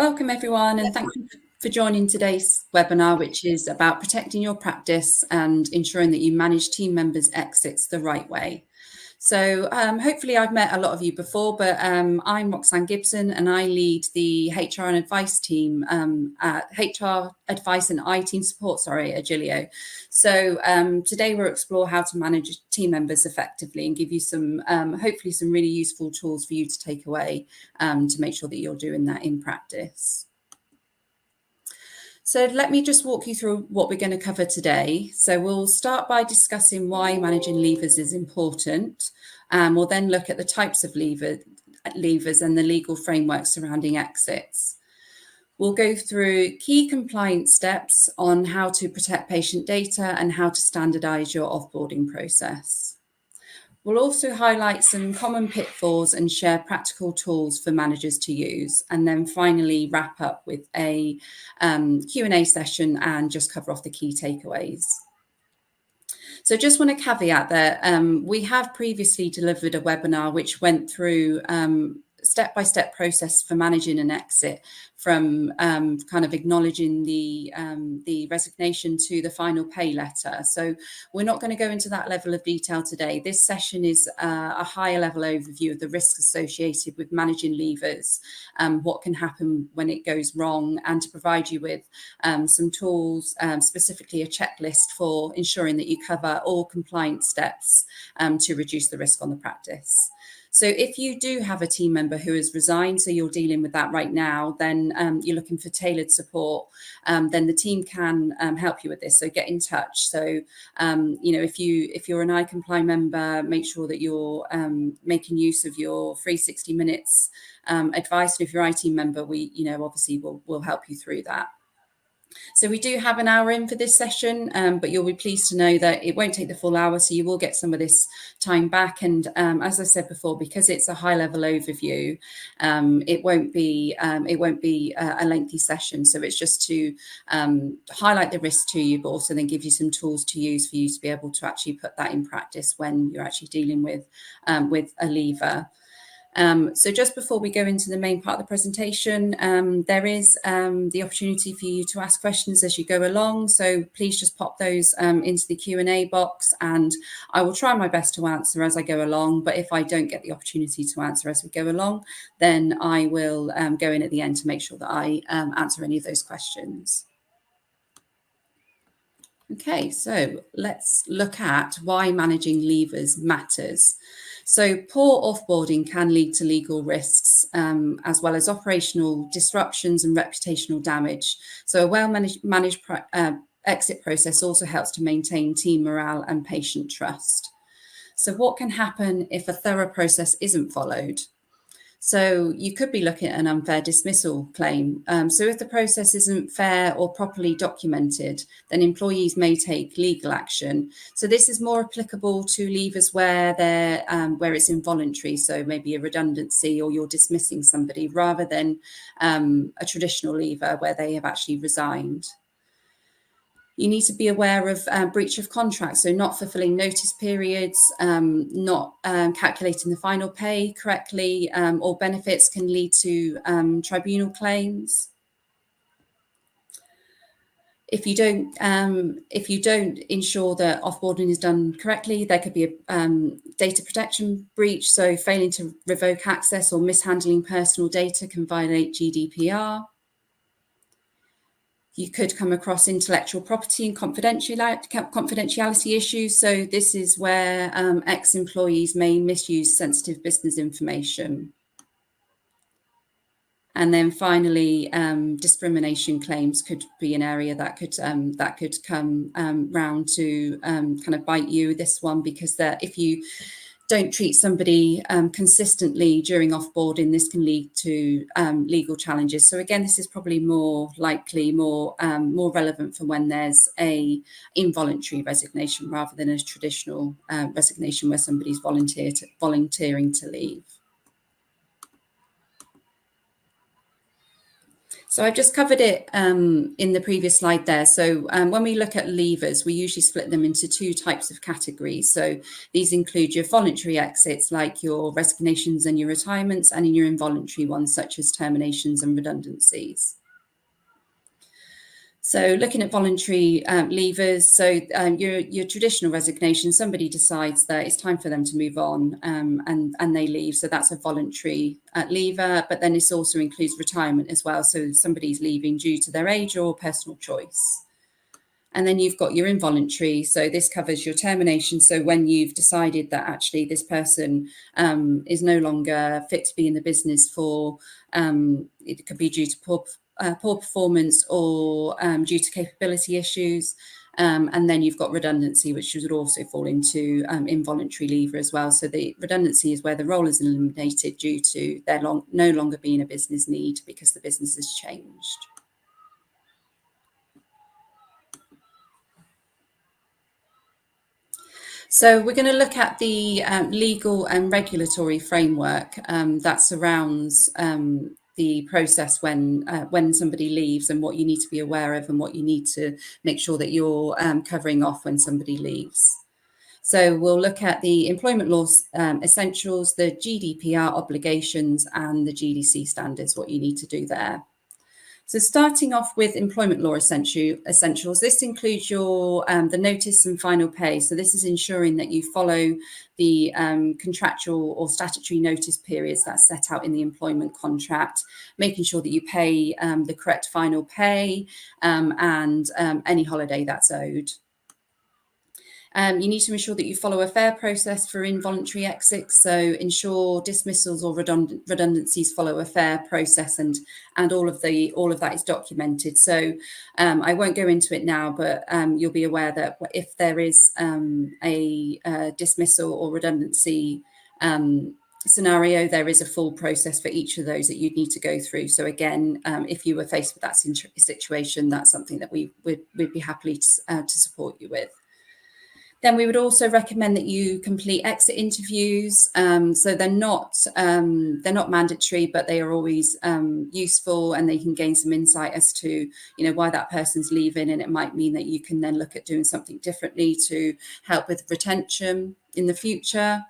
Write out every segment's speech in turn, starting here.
Welcome everyone, and thank you for joining today's webinar, which is about protecting your practice and ensuring that you manage team members' exits the right way. So hopefully I've met a lot of you before, but I'm Roxanne Gibson and I lead the HR and advice team, HR advice and IT team support, at Gilio. So today we'll explore how to manage team members effectively and give you some, hopefully some really useful tools for you to take away to make sure that you're doing that in practice. So let me just walk you through what we're going to cover today. So we'll start by discussing why managing leavers is important. We'll then look at the types of leavers and the legal framework surrounding exits. We'll go through key compliance steps on how to protect patient data and how to standardise your offboarding process. We'll also highlight some common pitfalls and share practical tools for managers to use, and then finally wrap up with a Q&A session and just cover off the key takeaways. So just want to caveat that we have previously delivered a webinar which went through step-by-step process for managing an exit, from kind of acknowledging the resignation to the final pay letter. So we're not going to go into that level of detail today. This session is a higher level overview of the risks associated with managing leavers, what can happen when it goes wrong, and to provide you with some tools, specifically a checklist for ensuring that you cover all compliance steps to reduce the risk on the practice. So if you do have a team member who has resigned, so you're dealing with that right now, then you're looking for tailored support, then the team can help you with this. So get in touch. So, you know, if you're an iComply member, make sure that you're making use of your free 60 minutes advice. And if you're an IT member, we, you know, obviously we'll help you through that. So we do have an hour in for this session, but you'll be pleased to know that it won't take the full hour, so you will get some of this time back. And as I said before, because it's a high-level overview, it won't be a lengthy session. So it's just to highlight the risk to you, but also then give you some tools to use for you to be able to actually put that in practice when you're actually dealing with a leaver. So just before we go into the main part of the presentation, there is the opportunity for you to ask questions as you go along. So please just pop those into the Q&A box, and I will try my best to answer as I go along. But if I don't get the opportunity to answer as we go along, then I will go in at the end to make sure that I answer any of those questions. Okay, so let's look at why managing leavers matters. So poor offboarding can lead to legal risks, as well as operational disruptions and reputational damage. So a well-managed exit process also helps to maintain team morale and patient trust. So what can happen if a thorough process isn't followed? So you could be looking at an unfair dismissal claim. So if the process isn't fair or properly documented, then employees may take legal action. So this is more applicable to leavers where where it's involuntary, so maybe a redundancy or you're dismissing somebody, rather than a traditional leaver where they have actually resigned. You need to be aware of breach of contract, so not fulfilling notice periods, not calculating the final pay correctly, or benefits can lead to tribunal claims. If you don't ensure that offboarding is done correctly, there could be a data protection breach, so failing to revoke access or mishandling personal data can violate GDPR. You could come across intellectual property and confidentiality issues. So this is where ex-employees may misuse sensitive business information. And then finally, discrimination claims could be an area that could come round to kind of bite you, this one, because if you don't treat somebody consistently during offboarding, this can lead to legal challenges. So again, this is probably more likely, more relevant for when there's a involuntary resignation rather than a traditional resignation where somebody's volunteering to leave. So I've just covered it in the previous slide there. So when we look at leavers, we usually split them into two types of categories. So these include your voluntary exits, like your resignations and your retirements, and in your involuntary ones, such as terminations and redundancies. So looking at voluntary leavers, so your traditional resignation, somebody decides that it's time for them to move on and they leave. So that's a voluntary leaver, but then this also includes retirement as well. So somebody's leaving due to their age or personal choice. And then you've got your involuntary. So this covers your termination. So when you've decided that actually this person is no longer fit to be in the business for, it could be due to poor performance or due to capability issues. And then you've got redundancy, which would also fall into involuntary leaver as well. So the redundancy is where the role is eliminated due to there no longer being a business need because the business has changed. So we're going to look at the legal and regulatory framework that surrounds the process when somebody leaves and what you need to be aware of and what you need to make sure that you're covering off when somebody leaves. So we'll look at the employment law essentials, the GDPR obligations and the GDC standards, what you need to do there. So starting off with employment law essentials, this includes your the notice and final pay. So this is ensuring that you follow the contractual or statutory notice periods that's set out in the employment contract, making sure that you pay the correct final pay and any holiday that's owed. You need to ensure that you follow a fair process for involuntary exits. So ensure dismissals or redundancies follow a fair process, and all of that is documented. So I won't go into it now, but you'll be aware that if there is a dismissal or redundancy scenario, there is a full process for each of those that you'd need to go through. So again, if you were faced with that situation, that's something that we'd be happy to support you with. Then we would also recommend that you complete exit interviews. So they're not mandatory, but they are always useful, and they can gain some insight as to why that person's leaving, and it might mean that you can then look at doing something differently to help with retention in the future.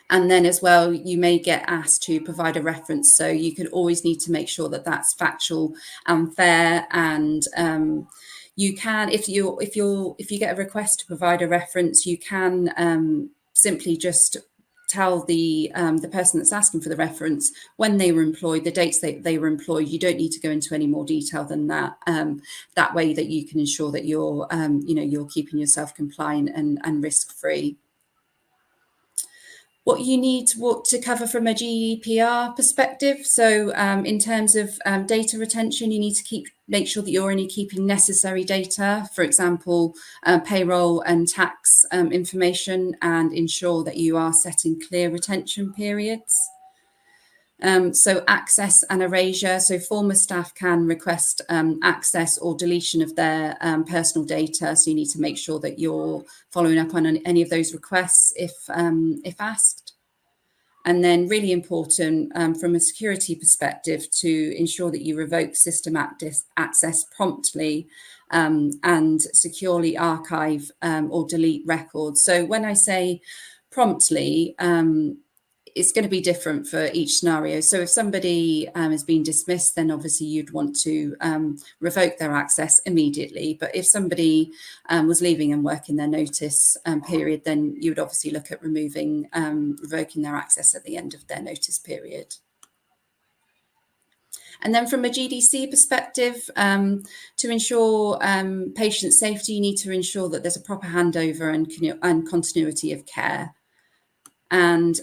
And then as well, you may get asked to provide a reference. So you could always need to make sure that that's factual and fair. And you can, if you get a request to provide a reference, you can simply just tell the person that's asking for the reference when they were employed, the dates they were employed. You don't need to go into any more detail than that. That way that you can ensure that you're you're keeping yourself compliant and risk-free. What you need to cover from a GDPR perspective. So in terms of data retention, you need to make sure that you're only keeping necessary data, for example, payroll and tax information, and ensure that you are setting clear retention periods. So access and erasure. So former staff can request access or deletion of their personal data. So you need to make sure that you're following up on any of those requests if asked. And then really important from a security perspective to ensure that you revoke system access promptly and securely archive or delete records. So when I say promptly, it's going to be different for each scenario. So if somebody has been dismissed, then obviously you'd want to revoke their access immediately. But if somebody was leaving and working their notice period, then you would obviously look at revoking their access at the end of their notice period. And then from a GDC perspective, to ensure patient safety, you need to ensure that there's a proper handover and continuity of care. And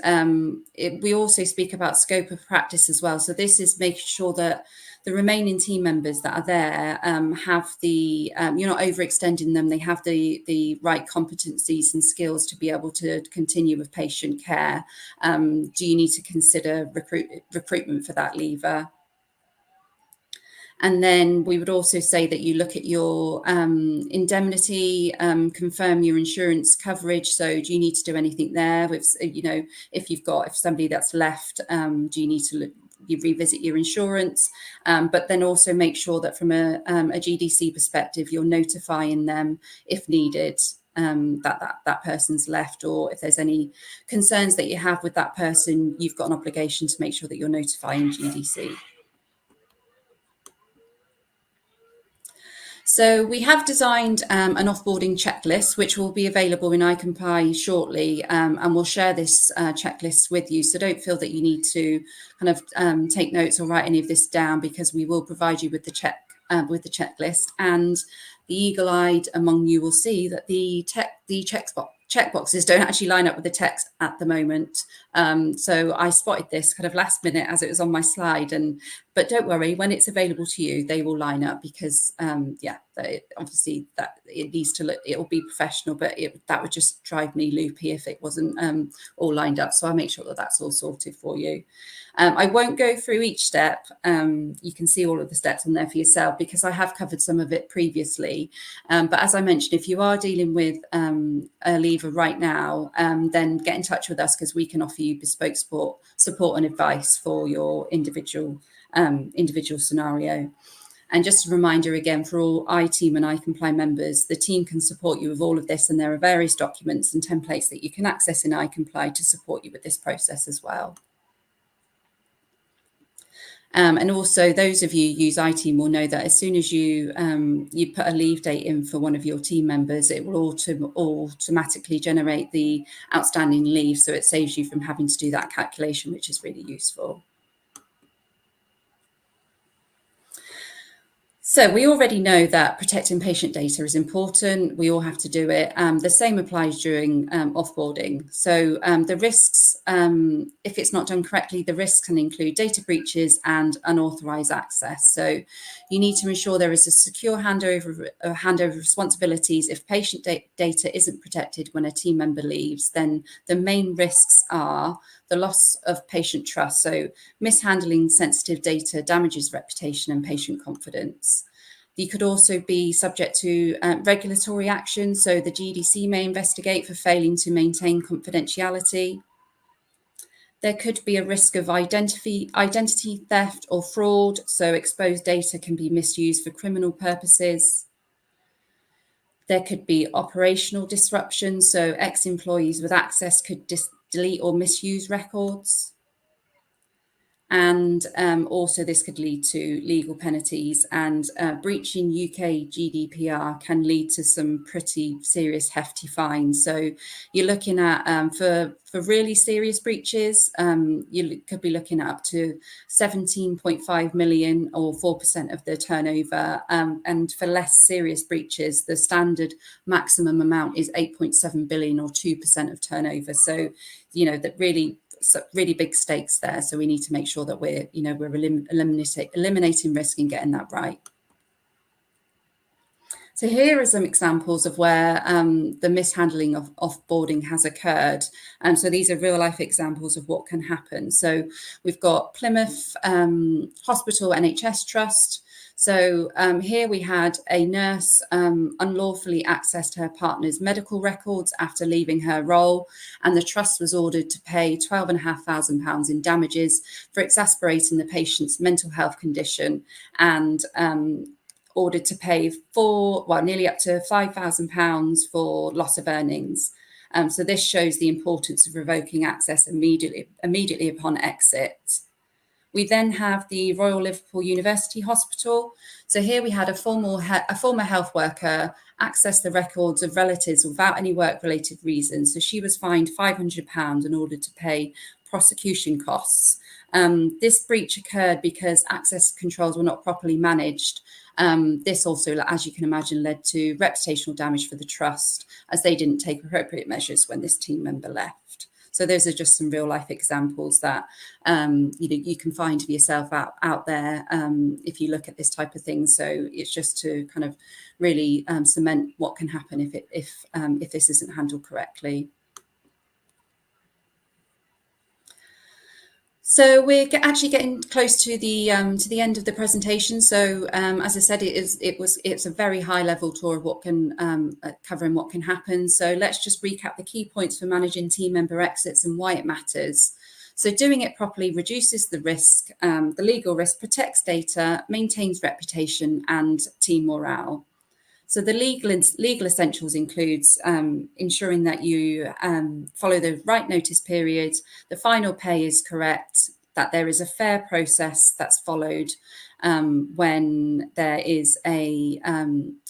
we also speak about scope of practice as well. So this is making sure that the remaining team members that are there have the, you're not overextending them, they have the right competencies and skills to be able to continue with patient care. Do you need to consider recruitment for that leaver? And then we would also say that you look at your indemnity, confirm your insurance coverage. So do you need to do anything there with, if somebody that's left, do you need to revisit your insurance, but then also make sure that from a GDC perspective, you're notifying them if needed, that person's left, or if there's any concerns that you have with that person, you've got an obligation to make sure that you're notifying GDC. So we have designed an offboarding checklist, which will be available in iComply shortly, and we'll share this checklist with you. So don't feel that you need to kind of take notes or write any of this down, because we will provide you with the checklist. And the eagle-eyed among you will see that the checkboxes don't actually line up with the text at the moment. So I spotted this kind of last minute as it was on my slide, but don't worry, when it's available to you, they will line up, because obviously that it needs to look, it will be professional, but that would just drive me loopy if it wasn't all lined up. So I'll make sure that that's all sorted for you. I won't go through each step. You can see all of the steps on there for yourself, because I have covered some of it previously. But as I mentioned, if you are dealing with a leaver right now, then get in touch with us, because we can offer you bespoke support and advice for your individual scenario. And just a reminder again, for all iTeam and iComply members, the team can support you with all of this, and there are various documents and templates that you can access in iComply to support you with this process as well. And also, those of you who use iTeam will know that as soon as you put a leave date in for one of your team members, it will automatically generate the outstanding leave. So it saves you from having to do that calculation, which is really useful. So we already know that protecting patient data is important. We all have to do it. The same applies during offboarding. So the risks, if it's not done correctly, the risks can include data breaches and unauthorized access. So you need to ensure there is a secure handover of responsibilities. If patient data isn't protected when a team member leaves, then the main risks are the loss of patient trust. So mishandling sensitive data damages reputation and patient confidence. You could also be subject to regulatory action. So the GDC may investigate for failing to maintain confidentiality. There could be a risk of identity theft or fraud. So exposed data can be misused for criminal purposes. There could be operational disruptions. So ex-employees with access could delete or misuse records. And also this could lead to legal penalties, and breaching UK GDPR can lead to some pretty serious hefty fines. So you're looking at, for really serious breaches, you could be looking at up to 17.5 million or 4% of the turnover. And for less serious breaches, the standard maximum amount is 8.7 billion or 2% of turnover. So, you know, that really big stakes there. So we need to make sure that we're eliminating risk and getting that right. So here are some examples of where the mishandling of offboarding has occurred. So these are real life examples of what can happen. So we've got Plymouth Hospital NHS Trust. So here we had a nurse unlawfully accessed her partner's medical records after leaving her role, and the trust was ordered to pay £12,500 in damages for exasperating the patient's mental health condition, and ordered to pay nearly up to £5,000 for loss of earnings. So this shows the importance of revoking access immediately upon exit. We then have the Royal Liverpool University Hospital. So here we had a former health worker access the records of relatives without any work-related reasons. So she was fined £500 in order to pay prosecution costs. This breach occurred because access controls were not properly managed. This also, as you can imagine, led to reputational damage for the trust, as they didn't take appropriate measures when this team member left. So those are just some real life examples that you can find for yourself out there if you look at this type of thing. So it's just to kind of really cement what can happen if this isn't handled correctly. So we're actually getting close to the end of the presentation. So as I said, it's a very high level tour of what can covering what can happen. So let's just recap the key points for managing team member exits and why it matters. So doing it properly reduces the risk, the legal risk, protects data, maintains reputation and team morale. So the legal essentials includes ensuring that you follow the right notice period, the final pay is correct, that there is a fair process that's followed when there is a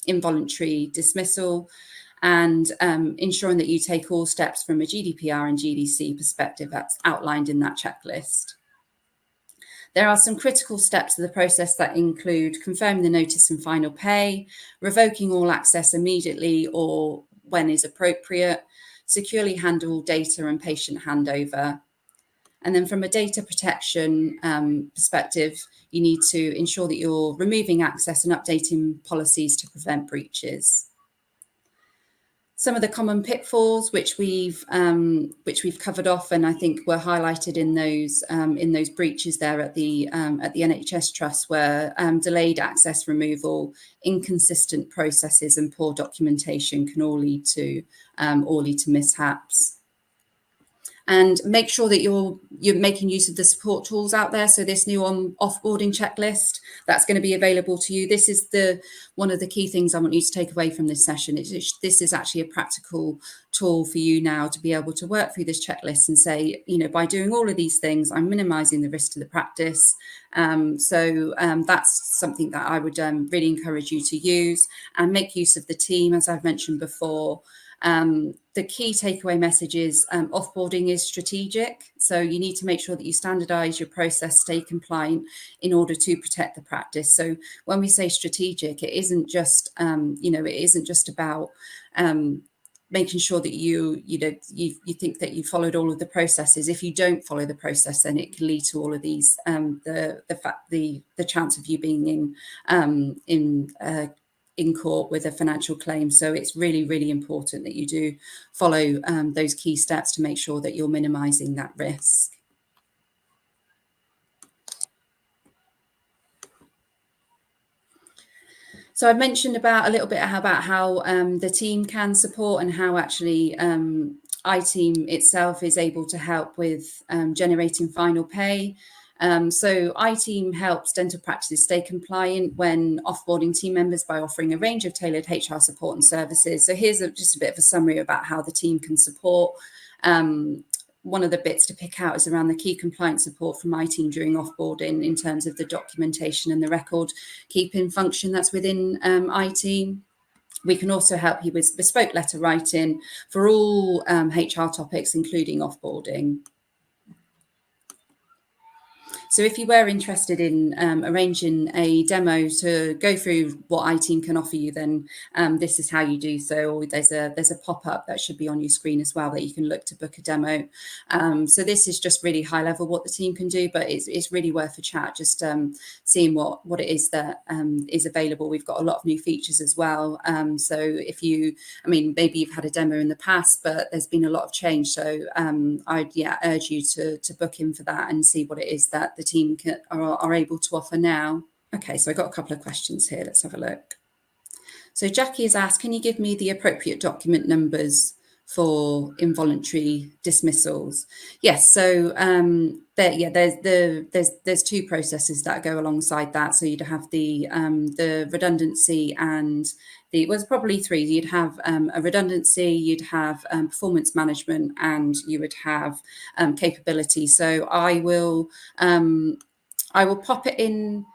involuntary dismissal, and ensuring that you take all steps from a GDPR and GDC perspective that's outlined in that checklist. There are some critical steps of the process that include confirming the notice and final pay, revoking all access immediately or when is appropriate, securely handle data and patient handover. And then from a data protection perspective, you need to ensure that you're removing access and updating policies to prevent breaches. Some of the common pitfalls which we've covered off, and I think were highlighted in those breaches there at the NHS Trust, were delayed access removal, inconsistent processes, and poor documentation can all lead to mishaps. And make sure that you're making use of the support tools out there. So this new offboarding checklist, that's going to be available to you. This is one of the key things I want you to take away from this session. This is actually a practical tool for you now to be able to work through this checklist and say, by doing all of these things, I'm minimising the risk to the practice. So that's something that I would really encourage you to use, and make use of the team, as I've mentioned before. The key takeaway message is offboarding is strategic. So you need to make sure that you standardise your process, stay compliant in order to protect the practice. So when we say strategic, it isn't just, it isn't just about making sure that you think that you followed all of the processes. If you don't follow the process, then it can lead to all of these, the chance of you being in court with a financial claim. So it's really, really important that you do follow those key steps to make sure that you're minimising that risk. So I've mentioned a little bit about how the team can support, and how actually iTeam itself is able to help with generating final pay. So iTeam helps dental practices stay compliant when offboarding team members by offering a range of tailored HR support and services. So here's just a bit of a summary about how the team can support. One of the bits to pick out is around the key compliance support from iTeam during offboarding in terms of the documentation and the record keeping function that's within iTeam. We can also help you with bespoke letter writing for all HR topics, including offboarding. So if you were interested in arranging a demo to go through what iTeam can offer you, then this is how you do so. Or there's a pop-up that should be on your screen as well that you can look to book a demo. So this is just really high level what the team can do, but it's really worth a chat, just seeing what it is that is available. We've got a lot of new features as well. So if maybe you've had a demo in the past, but there's been a lot of change. So I'd urge you to book in for that and see what it is that the team are able to offer now. Okay, so I got a couple of questions here. Let's have a look. So Jackie has asked, can you give me the appropriate document numbers for involuntary dismissals? Yes, so there's two processes that go alongside that. So you'd have the redundancy and it's probably three. You'd have a redundancy, you'd have performance management, and you would have capability. So I will pop it in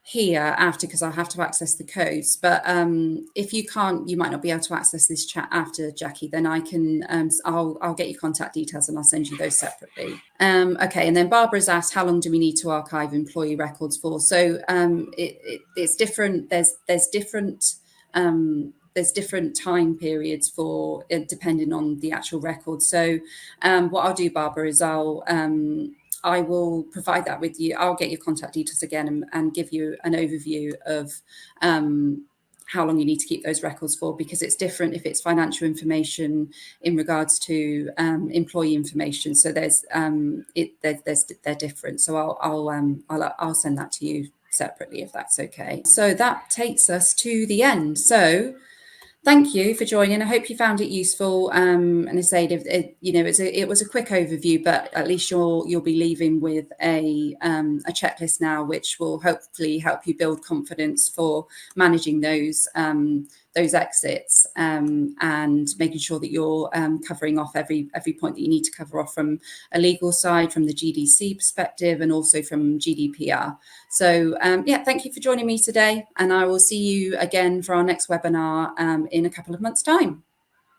here after, because I'll have to access the codes. But if you can't, you might not be able to access this chat after, Jackie, then I can, I'll get your contact details and I'll send you those separately. Okay, and then Barbara's asked, how long do we need to archive employee records for? So it's different. There's different time periods for depending on the actual record. So what I'll do, Barbara, is I will provide that with you. I'll get your contact details again and give you an overview of how long you need to keep those records for, because it's different if it's financial information in regards to employee information. So they're different. So I'll send that to you separately if that's okay. So that takes us to the end. So Thank you for joining. I hope you found it useful. And I say, it was a quick overview, but at least you'll be leaving with a checklist now, which will hopefully help you build confidence for managing those exits, and making sure that you're covering off every point that you need to cover off from a legal side, from the GDC perspective, and also from GDPR. So thank you for joining me today, and I will see you again for our next webinar in a couple of months' time.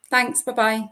Thanks. Bye-bye.